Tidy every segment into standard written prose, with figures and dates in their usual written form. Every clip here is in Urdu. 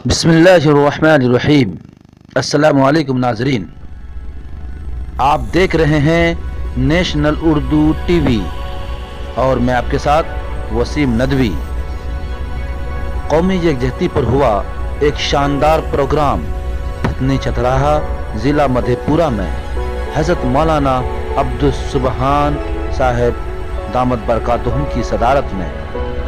بسم اللہ الرحمن الرحیم۔ السلام علیکم ناظرین، آپ دیکھ رہے ہیں نیشنل اردو ٹی وی اور میں آپ کے ساتھ وسیم ندوی۔ قومی یکجہتی پر ہوا ایک شاندار پروگرام بھتنی چتراہا ضلع مدھے پورہ میں حضرت مولانا عبدالسبحان صاحب دامت برکاتہم کی صدارت میں،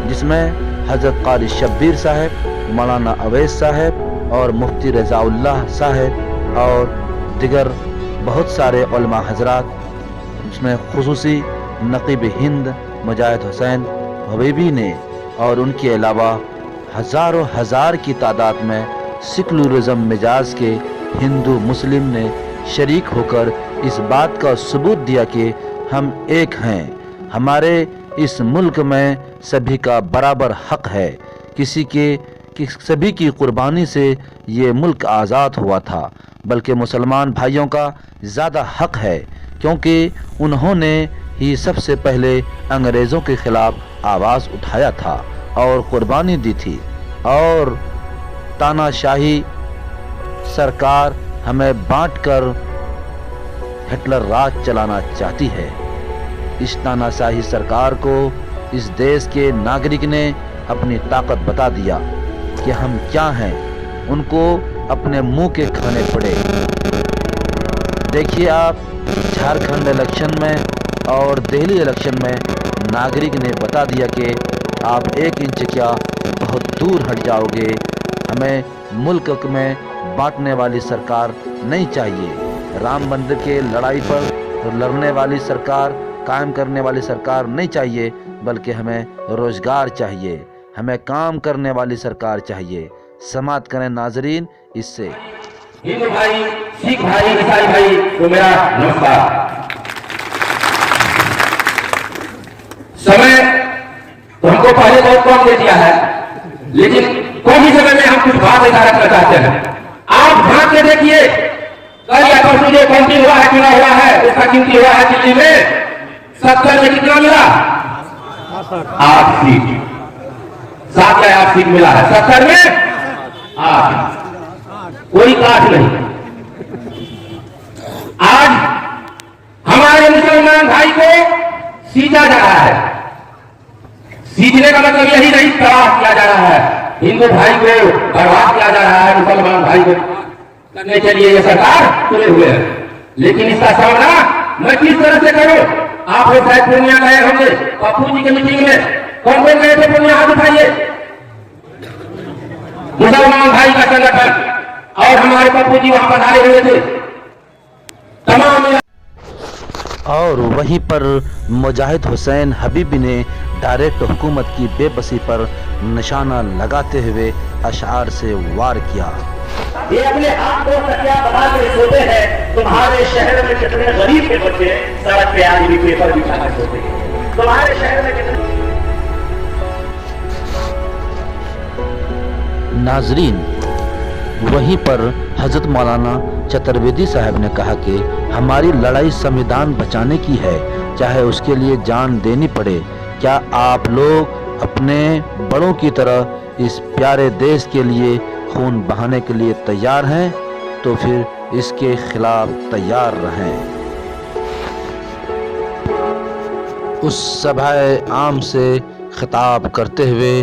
جس میں حضرت قاری شبیر صاحب، مولانا اویس صاحب اور مفتی رضا اللہ صاحب اور دیگر بہت سارے علماء حضرات، جس میں خصوصی نقیب ہند مجاہد حسین حبیبی نے اور ان کے علاوہ ہزاروں ہزار کی تعداد میں سیکولرزم مزاج کے ہندو مسلم نے شریک ہو کر اس بات کا ثبوت دیا کہ ہم ایک ہیں، ہمارے اس ملک میں سبھی کا برابر حق ہے، سبھی کی قربانی سے یہ ملک آزاد ہوا تھا، بلکہ مسلمان بھائیوں کا زیادہ حق ہے کیونکہ انہوں نے ہی سب سے پہلے انگریزوں کے خلاف آواز اٹھایا تھا اور قربانی دی تھی، اور تاناشاہی سرکار ہمیں بانٹ کر ہٹلر راج چلانا چاہتی ہے۔ اس تاناشاہی سرکار کو اس دیش کے ناگرک نے اپنی طاقت بتا دیا کہ ہم کیا ہیں، ان کو اپنے منہ کے کھانے پڑے۔ دیکھیے آپ، جھارکھنڈ الیکشن میں اور دہلی الیکشن میں ناگرک نے بتا دیا کہ آپ 1 انچ کیا بہت دور ہٹ جاؤ گے، ہمیں ملک میں بانٹنے والی سرکار نہیں چاہیے، رام مندر کے لڑائی پر لڑنے والی سرکار، قائم کرنے والی سرکار نہیں چاہیے، بلکہ ہمیں روزگار چاہیے، ہمیں کام کرنے والی سرکار چاہیے۔ سماعت کریں ناظرین اس سے۔ ہندو بھائی، سکھ بھائی، عیسائی بھائی کو میرا نمسکار۔ سمے تو ہم کو پہلے بہت کم دے دیا ہے، لیکن قومی سمے میں ہم کچھ بات ایسا رکھنا چاہتے ہیں۔ آپ جھانک کے دیکھیے، کل یا پرسوں جو کاؤنٹنگ ہوا ہے، چنا ہوا ہے، اس کا گنتی ہوا ہے دلی میں، 70 میں کتنا ملا؟ 8 سیٹ، 7 یا 8 سیٹ ملا ہے، 70 میں 8، کوئی کاٹ نہیں۔ آج ہمارے مسلمان بھائی کو سیچا جا رہا ہے، سیچنے کا مطلب یہی نہیں تباہ کیا جا رہا ہے، ہندو بھائی کو برباد کیا جا رہا ہے، مسلمان بھائی کو کرنے کے لیے یہ سرکار تلے ہوئے ہیں۔ لیکن اس کا سامنا میں کس طرح سے کروں؟ آپ لوگ شاید پورنیہ گئے ہوں گے، پپو جی کی میٹنگ میں کون کون گئے تھے پورنیہ؟ ہاتھ اٹھائیے۔ مسلمان بھائی کا سنگٹھن اور ہمارے پپو جی وہاں پدھارے ہوئے تھے، تمام۔ اور وہیں پر مجاہد حسین حبیبی نے ڈائریکٹ حکومت کی بے بسی پر نشانہ لگاتے ہوئے اشعار سے وار کیا۔ یہ اپنے آپ کو تکیا بنا کے سوتے ہیں، تمہارے شہر میں کتنے غریب کے بچے سڑک پہ آج بھی پیپر بچھا کر سوتے ہیں، تمہارے شہر میں کتنے۔ ناظرین، وہیں پر حضرت مولانا چترویدی صاحب نے کہا کہ ہماری لڑائی سمویدھان بچانے کی ہے، چاہے اس کے لیے جان دینی پڑے۔ کیا آپ لوگ اپنے بڑوں کی طرح اس پیارے دیش کے لیے خون بہانے کے لیے تیار ہیں؟ تو پھر اس کے خلاف تیار رہیں۔ اس سبھائے عام سے خطاب کرتے ہوئے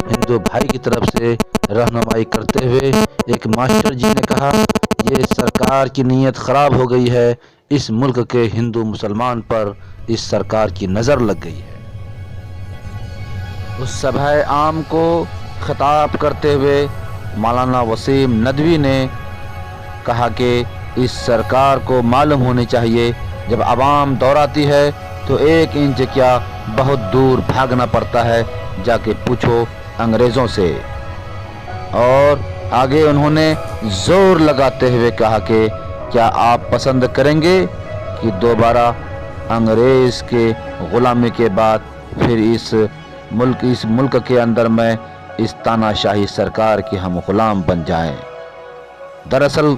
ہندو بھائی کی طرف سے رہنمائی کرتے ہوئے ایک ماسٹر جی نے کہا، یہ سرکار کی نیت خراب ہو گئی ہے، اس ملک کے ہندو مسلمان پر اس سرکار کی نظر لگ گئی ہے۔ اس سبھائے عام کو خطاب کرتے ہوئے مولانا وسیم ندوی نے کہا کہ اس سرکار کو معلوم ہونی چاہیے، جب عوام دوڑاتی ہے تو 1 انچ کیا بہت دور بھاگنا پڑتا ہے، جا کے پوچھو انگریزوں سے۔ اور آگے انہوں نے زور لگاتے ہوئے کہا کہ کیا آپ پسند کریں گے کہ دوبارہ انگریز کے غلامی کے بعد پھر اس ملک کے اندر میں اس تاناشاہی سرکار کے ہم غلام بن جائیں؟ دراصل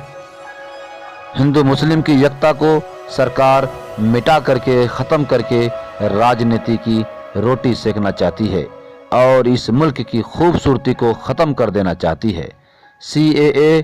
ہندو مسلم کی یکتا کو سرکار مٹا کر کے، ختم کر کے راجنیتی کی روٹی سیکنا چاہتی ہے اور اس ملک کی خوبصورتی کو ختم کر دینا چاہتی ہے۔ CAA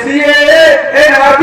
CAA NRC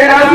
NRC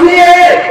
CAA